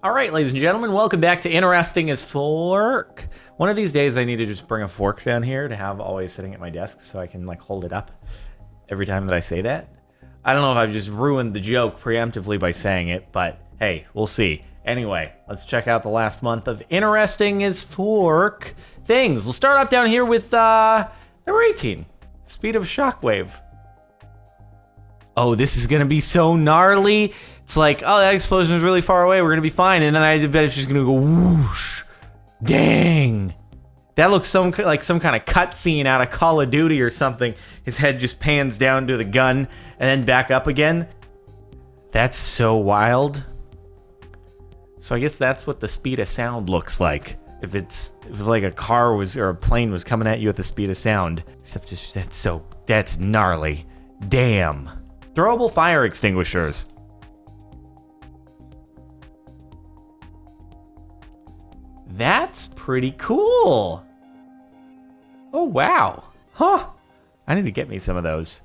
All right, ladies and gentlemen, welcome back to Interesting as Fork. One of these days I need to just bring a fork down here to have always sitting at my desk so I can like hold it up every time that I say that. I don't know if I've just ruined the joke preemptively by saying it, but hey, we'll see. Anyway, let's check out the last month of Interesting as Fork things. We'll start off down here with number 18, Speed of Shockwave. Oh, this is gonna be so gnarly. It's like, oh, that explosion is really far away. We're gonna be fine. And then I bet it's just gonna go whoosh. Dang. That looks like some kind of cutscene out of Call of Duty or something. His head just pans down to the gun and then back up again. That's so wild. So I guess that's what the speed of sound looks like. If like a car was or a plane was coming at you at the speed of sound. Except just, that's gnarly. Damn. Throwable fire extinguishers. That's pretty cool. Oh, wow. Huh. I need to get me some of those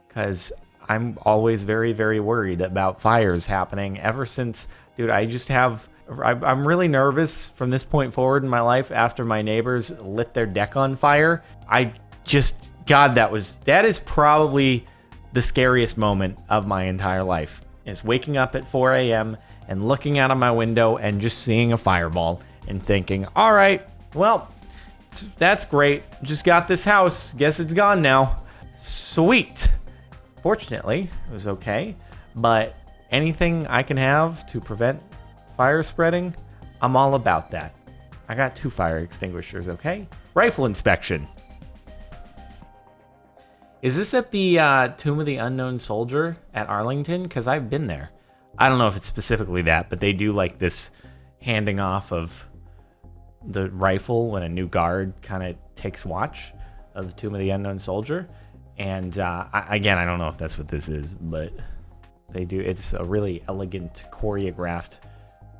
because I'm always very, very worried about fires happening ever since, dude, I'm really nervous from this point forward in my life after my neighbors lit their deck on fire. God, that is probably the scariest moment of my entire life is waking up at 4 a.m. and looking out of my window and just seeing a fireball and thinking, all right, well, that's great. Just got this house. Guess it's gone now. Sweet. Fortunately, it was okay. But anything I can have to prevent fire spreading, I'm all about that. I got 2 fire extinguishers, okay? Rifle inspection. Is this at the Tomb of the Unknown Soldier at Arlington? Because I've been there. I don't know if it's specifically that, but they do like this handing off of the rifle when a new guard kind of takes watch of the Tomb of the Unknown Soldier. And I don't know if that's what this is, but they do. It's a really elegant, choreographed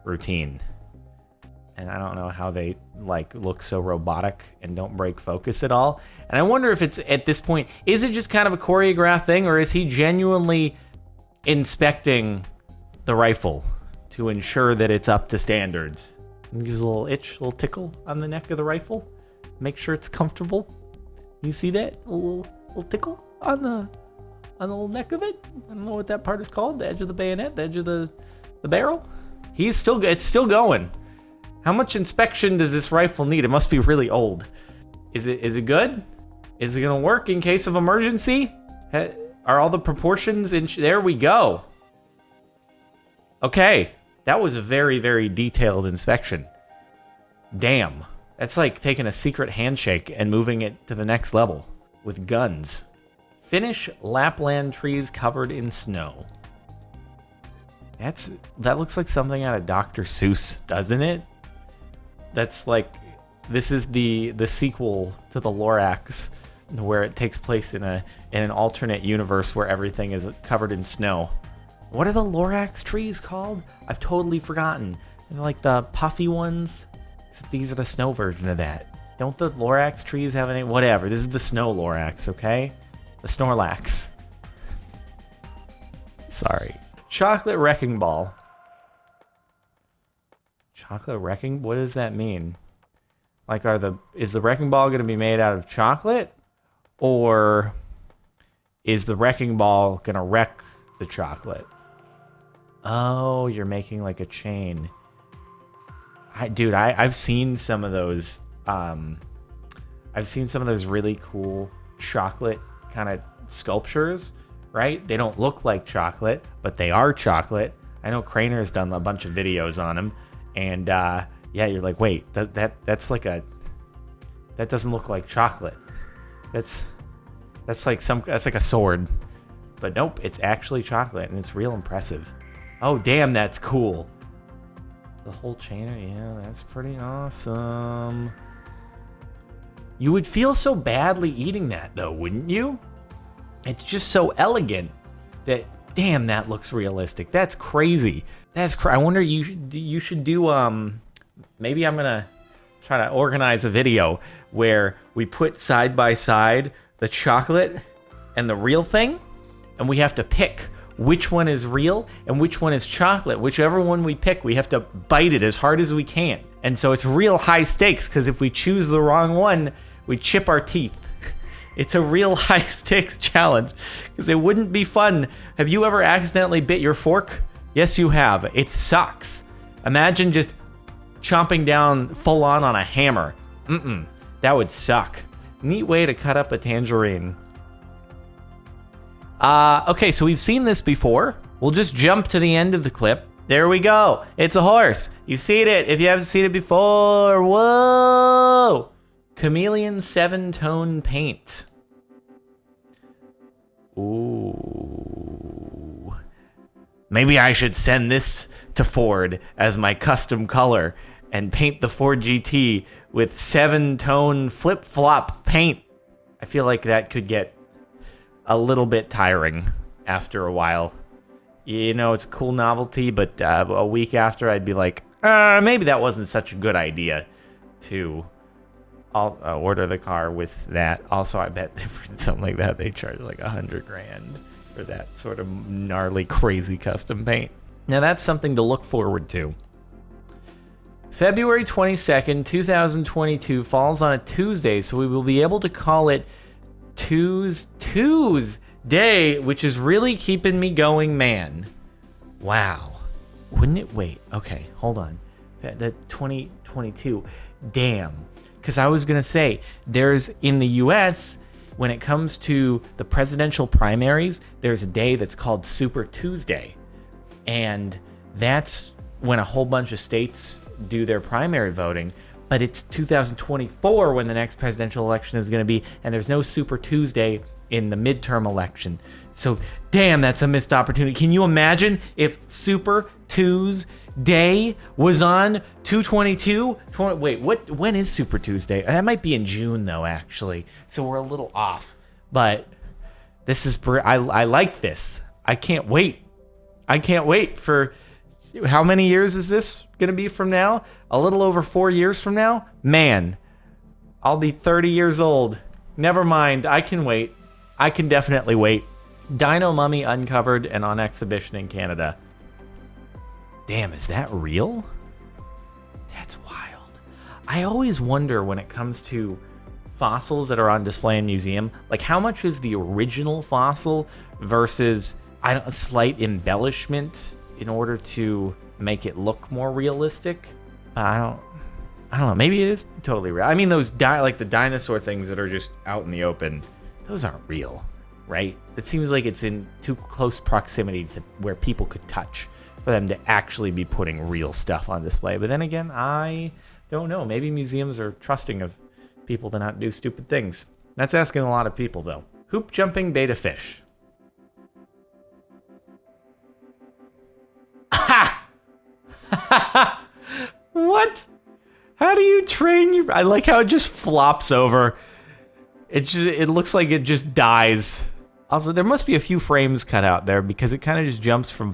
routine. And I don't know how they like look so robotic and don't break focus at all. And I wonder if it's at this point, is it just kind of a choreographed thing, or is he genuinely inspecting the rifle to ensure that it's up to standards? And gives a little itch, a little tickle on the neck of the rifle. Make sure it's comfortable. You see that? A little tickle on the little neck of it. I don't know what that part is called. The edge of the bayonet, the edge of the barrel. It's still going. How much inspection does this rifle need? It must be really old. Is it good? Is it gonna work in case of emergency? Are all the proportions in? There we go. Okay. That was a very, very detailed inspection. Damn. That's like taking a secret handshake and moving it to the next level with guns. Finish Lapland trees covered in snow. That looks like something out of Dr. Seuss, doesn't it? That's like, this is the sequel to the Lorax, where it takes place in an alternate universe where everything is covered in snow. What are the Lorax trees called? I've totally forgotten. They're like the puffy ones. Except these are the snow version of that. Don't the Lorax trees have any? Whatever. This is the snow Lorax, okay? The Snorlax. Sorry. Chocolate wrecking ball. Chocolate wrecking? What does that mean? Like, is the wrecking ball going to be made out of chocolate? Or is the wrecking ball going to wreck the chocolate? Oh, you're making like a chain. I've seen some of those. I've seen some of those really cool chocolate kind of sculptures, right? They don't look like chocolate, but they are chocolate. I know Craner's done a bunch of videos on them, and yeah, you're like, wait, that's like that doesn't look like chocolate. That's like a sword, but nope, it's actually chocolate, and it's real impressive. Oh, damn, that's cool. The whole chain, yeah, that's pretty awesome. You would feel so badly eating that, though, wouldn't you? It's just so elegant that, damn, that looks realistic. That's crazy. I wonder, you should do, maybe I'm gonna try to organize a video where we put side by side the chocolate and the real thing, and we have to pick which one is real and which one is chocolate. Whichever one we pick, we have to bite it as hard as we can. And so it's real high stakes, because if we choose the wrong one, we chip our teeth. It's a real high stakes challenge, because it wouldn't be fun. Have you ever accidentally bit your fork? Yes, you have. It sucks. Imagine just chomping down full on a hammer. That would suck. Neat way to cut up a tangerine. Okay, so we've seen this before. We'll just jump to the end of the clip. There we go. It's a horse. You've seen it if you haven't seen it before. Whoa! Chameleon 7-tone paint. Ooh. Maybe I should send this to Ford as my custom color and paint the Ford GT with 7-tone flip-flop paint. I feel like that could get a little bit tiring after a while. You know, it's a cool novelty, but a week after I'd be like, maybe that wasn't such a good idea to order the car with that. Also, I bet for something like that, they charge like $100,000 for that sort of gnarly, crazy custom paint. Now that's something to look forward to. February 22nd, 2022 falls on a Tuesday, so we will be able to call it Tuesday, which is really keeping me going, man. Wow. Wouldn't it? Wait, okay, hold on. The 2022, damn. Because I was going to say, there's, in the US, when it comes to the presidential primaries, there's a day that's called Super Tuesday. And that's when a whole bunch of states do their primary voting. But it's 2024 when the next presidential election is going to be, and there's no Super Tuesday in the midterm election. So, damn, that's a missed opportunity. Can you imagine if Super Tuesday was on 2/22? Wait, when is Super Tuesday? That might be in June, though, actually. So we're a little off. But this is, I like this. I can't wait. I can't wait for, how many years is this going to be from now? A little over 4 years from now? Man, I'll be 30 years old. Never mind, I can wait. I can definitely wait. Dino Lummi uncovered and on exhibition in Canada. Damn, is that real? That's wild. I always wonder when it comes to fossils that are on display in museum, like how much is the original fossil versus a slight embellishment in order to make it look more realistic? I don't know. Maybe it is totally real. I mean, those like the dinosaur things that are just out in the open, those aren't real, right? It seems like it's in too close proximity to where people could touch for them to actually be putting real stuff on display. But then again, I don't know. Maybe museums are trusting of people to not do stupid things. That's asking a lot of people, though. Hoop jumping beta fish. What? How do you train your... I like how it just flops over. It looks like it just dies. Also, there must be a few frames cut out there because it kind of just jumps from...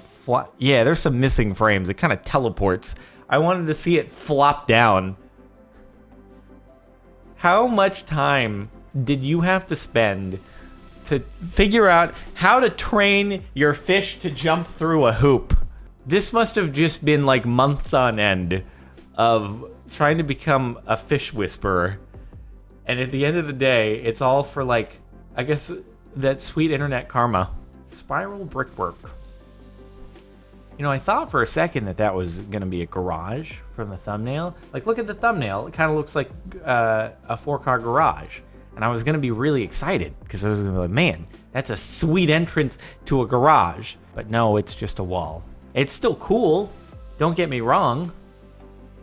Yeah, there's some missing frames. It kind of teleports. I wanted to see it flop down. How much time did you have to spend to figure out how to train your fish to jump through a hoop? This must have just been like months on end of trying to become a fish whisperer. And at the end of the day, it's all for like, I guess, that sweet internet karma. Spiral brickwork. You know, I thought for a second that was going to be a garage from the thumbnail. Like, look at the thumbnail. It kind of looks like a 4-car garage. And I was going to be really excited because I was going to be like, man, that's a sweet entrance to a garage. But no, it's just a wall. It's still cool, don't get me wrong,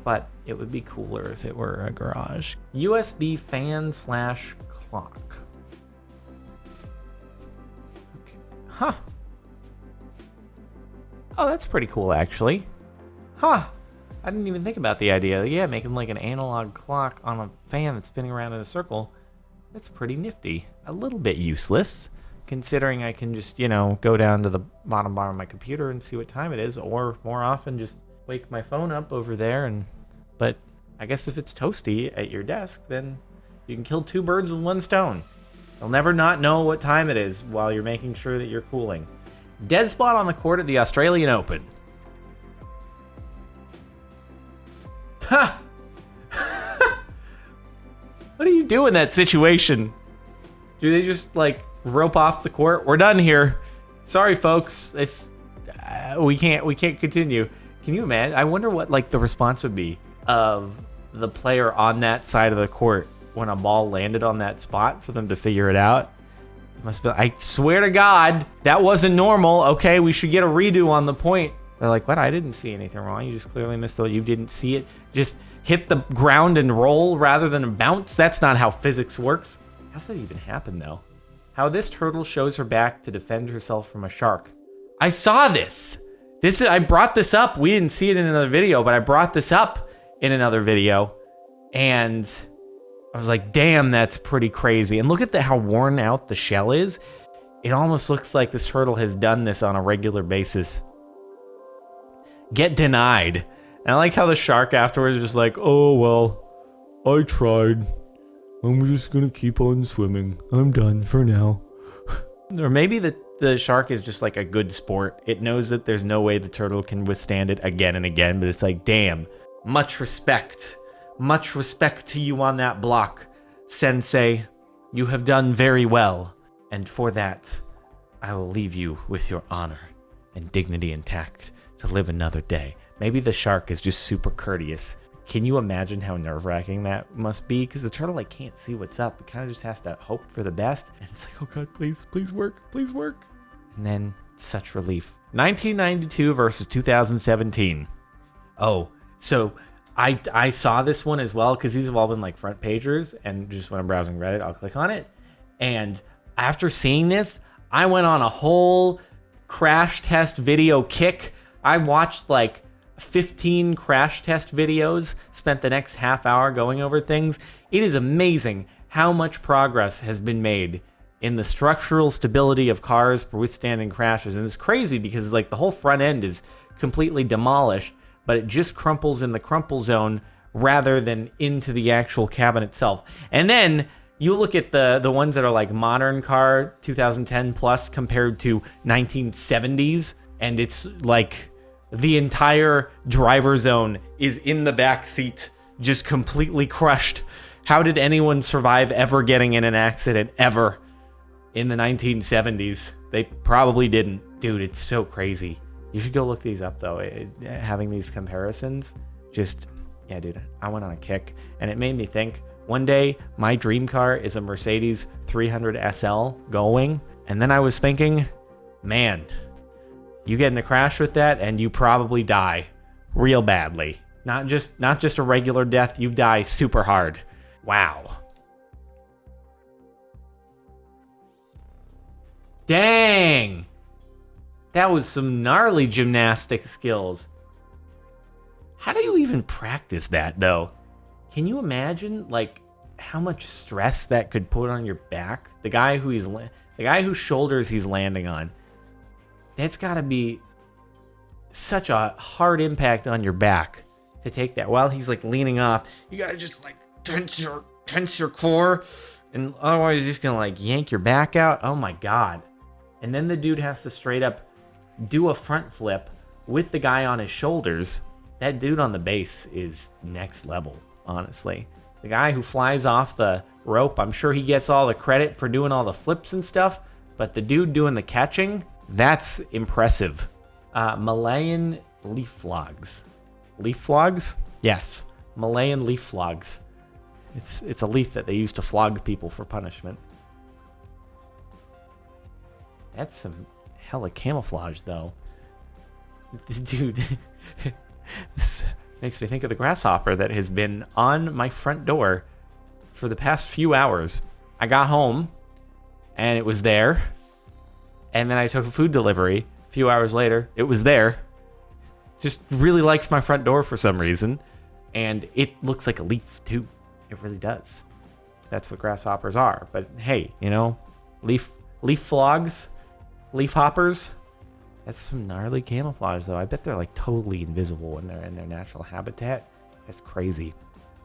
but it would be cooler if it were a garage. USB fan/clock. Okay. Huh. Oh, that's pretty cool, actually. Huh. I didn't even think about the idea. Yeah, making like an analog clock on a fan that's spinning around in a circle. That's pretty nifty. A little bit useless, considering I can just, you know, go down to the bottom bar of my computer and see what time it is, or more often just wake my phone up over there. But I guess if it's toasty at your desk, then you can kill 2 birds with 1 stone. You'll never not know what time it is while you're making sure that you're cooling. Dead spot on the court at the Australian Open. Ha! What do you do in that situation? Do they just like rope off the court? We're done here. Sorry, folks. It's we can't continue. Can you imagine? I wonder what like the response would be of the player on that side of the court when a ball landed on that spot for them to figure it out. It must be. I swear to God, that wasn't normal. Okay, we should get a redo on the point. They're like, what? I didn't see anything wrong. You just clearly missed it. You didn't see it. Just hit the ground and roll rather than bounce. That's not how physics works. How's that even happen, though? How this turtle shows her back to defend herself from a shark. I saw this. I brought this up. We didn't see it in another video, but I brought this up in another video. And I was like, damn, that's pretty crazy. And look at how worn out the shell is. It almost looks like this turtle has done this on a regular basis. Get denied. And I like how the shark afterwards is just like, oh, well, I tried. I'm just going to keep on swimming. I'm done for now. Or maybe the shark is just like a good sport. It knows that there's no way the turtle can withstand it again and again. But it's like, damn, much respect. Much respect to you on that block, Sensei. You have done very well. And for that, I will leave you with your honor and dignity intact to live another day. Maybe the shark is just super courteous. Can you imagine how nerve-wracking that must be? Because the turtle like can't see what's up. It kind of just has to hope for the best. And it's like, oh God, please work, please work. And then such relief. 1992 versus 2017. Oh, so I saw this one as well because these have all been like front pagers. And just when I'm browsing Reddit, I'll click on it. And after seeing this, I went on a whole crash test video kick. I watched like 15 crash test videos, spent the next half hour going over things. It is amazing how much progress has been made in the structural stability of cars for withstanding crashes. And it's crazy because like the whole front end is completely demolished, but it just crumples in the crumple zone rather than into the actual cabin itself. And then you look at the ones that are like modern car 2010 plus compared to 1970s, and it's like the entire driver zone is in the back seat, just completely crushed. How did anyone survive ever getting in an accident ever in the 1970s? They probably didn't. Dude, it's so crazy. You should go look these up though. Having these comparisons, just, yeah, dude, I went on a kick and it made me think one day my dream car is a Mercedes 300 SL going. And then I was thinking, man, you get in a crash with that and you probably die real badly. Not just a regular death, you die super hard. Wow. Dang. That was some gnarly gymnastic skills. How do you even practice that though? Can you imagine like how much stress that could put on your back? The guy whose shoulders he's landing on. That's got to be such a hard impact on your back to take that while he's like leaning off. You got to just like tense your core, and otherwise he's going to like yank your back out. Oh my God. And then the dude has to straight up do a front flip with the guy on his shoulders. That dude on the base is next level, honestly. The guy who flies off the rope, I'm sure he gets all the credit for doing all the flips and stuff, but the dude doing the catching, that's impressive. Malayan leaf flogs. Leaf flogs? Yes. Malayan leaf flogs. It's a leaf that they use to flog people for punishment. That's some hella camouflage, though. Dude, this makes me think of the grasshopper that has been on my front door for the past few hours. I got home, and it was there. And then I took a food delivery. A few hours later, it was there. Just really likes my front door for some reason. And it looks like a leaf, too. It really does. That's what grasshoppers are. But hey, you know, leaf flogs, leaf hoppers. That's some gnarly camouflage, though. I bet they're like totally invisible when they're in their natural habitat. That's crazy.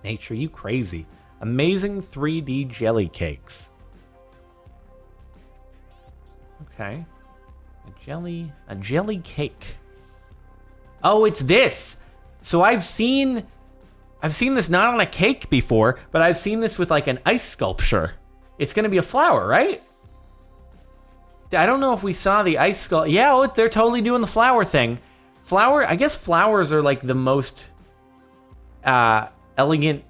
Nature, you crazy. Amazing 3D jelly cakes. Okay. A jelly cake. Oh, it's this. So I've seen this not on a cake before, but I've seen this with like an ice sculpture. It's gonna be a flower, right? I don't know if we saw the ice sculpture. Yeah, oh, they're totally doing the flower thing. I guess flowers are like the most elegant,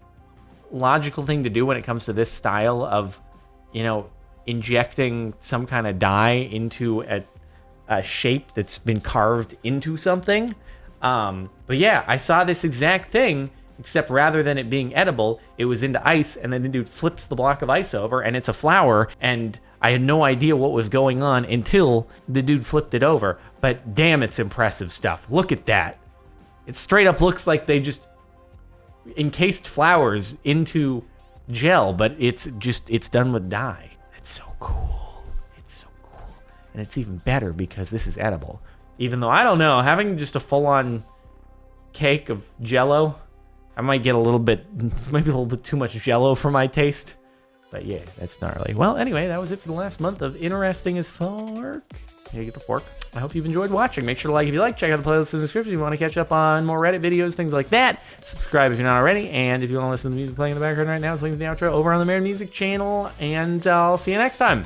logical thing to do when it comes to this style of, injecting some kind of dye into a shape that's been carved into something. But yeah, I saw this exact thing, except rather than it being edible, it was into ice, and then the dude flips the block of ice over, and it's a flower, and I had no idea what was going on until the dude flipped it over. But damn, it's impressive stuff. Look at that. It straight up looks like they just encased flowers into gel, but it's done with dye. It's so cool. It's so cool. And it's even better because this is edible. Even though, I don't know, having just a full-on cake of Jell-O, I might get a little bit too much Jell-O for my taste. But yeah, that's gnarly. Well, anyway, that was it for the last month of Interesting as Fork. Here you get the fork. I hope you've enjoyed watching. Make sure to like if you like. Check out the playlist in the description if you want to catch up on more Reddit videos, things like that. Subscribe if you're not already. And if you want to listen to the music playing in the background right now, it's linked in the outro over on the Married Music channel. And I'll see you next time.